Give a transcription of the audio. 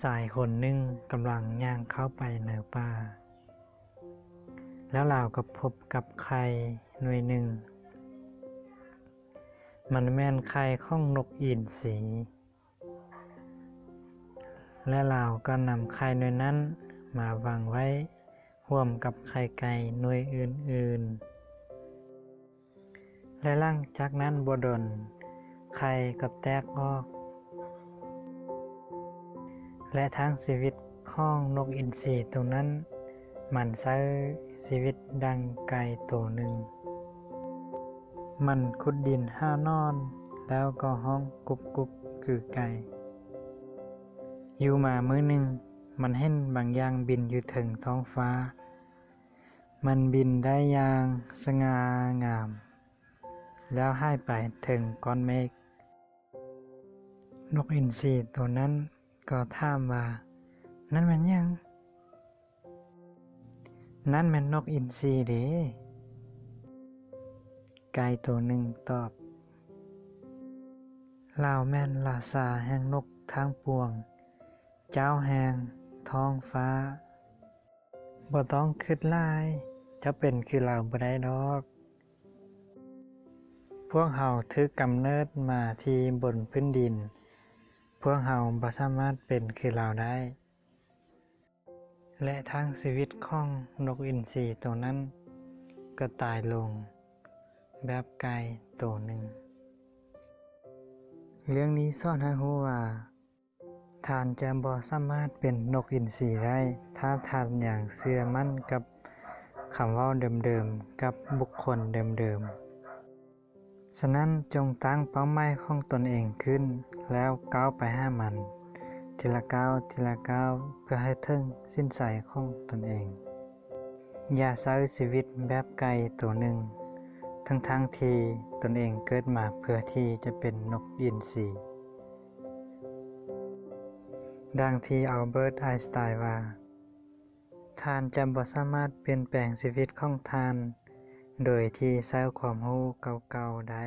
สายคนหนึ่งกำลังย่างเข้าไปในป่าแล้วเราก็พบกับไข่หน่วยหนึ่งมันแม่นไข่ของนกอินทรีและเราก็นำไข่หน่วยนั้นมาวางไว้ร่วมกับไข่ไก่หน่วยอื่นๆและหลังจากนั้นบ่ดนไข่ก็แตกออกและทั้งชีวิตของนกอินทรีตัวนั้นมันใช้ชีวิตดังไก่ตัวหนึ่งมันขุดดินห้านอนแล้วก็ห้องกุบกุบคือไก่อยู่มามื้อหนึ่งมันเห็นบางอย่างบินอยู่ถึงท้องฟ้ามันบินได้อย่างสง่างามแล้วหายไปถึงก้อนเมฆนกอินทรีตัวนั้นก็ถามว่านั่นมันหยังนั่นมันนกอินทรีเด้ไก่ตัวหนึ่งตอบลาวแม่นราชาแห่งนกทั้งปวงเจ้าแห่งท้องฟ้าบ่ต้องคิดหลายจะเป็นคือเราบ่ได้ดอกพวกเฮาถูกกำเนิดมาที่บนพื้นดินพวกเฮาบ่สามารถเป็นคือเราได้และทั้งชีวิตของนกอินทรีตัวนั้นก็ตายลงแบบไก่ตัวหนึ่งเรื่องนี้สอนให้รู้ว่าท่านจะบ่สามารถเป็นนกอินทรีได้ถ้าท่านยังเชื่อมั่นกับคำเว้าเดิมๆกับบุคคลเดิมๆฉะนั้นจงตั้งเป้าหมายของตนเองขึ้นแล้วก้าวไปหามันทีละก้าวทีละก้าวเพื่อให้ถึงสิ้นใจของตนเองอย่าใช้ชีวิตแบบไก่ตัวหนึ่งทั้งที่ตนเองเกิดมาเพื่อที่จะเป็นนกอินทรีดังที่อัลเบิร์ตไอน์สไตน์ว่าท่านจะบ่สามารถเปลี่ยนแปลงชีวิตของท่านโดยที่ใช้ความรู้เก่าๆได้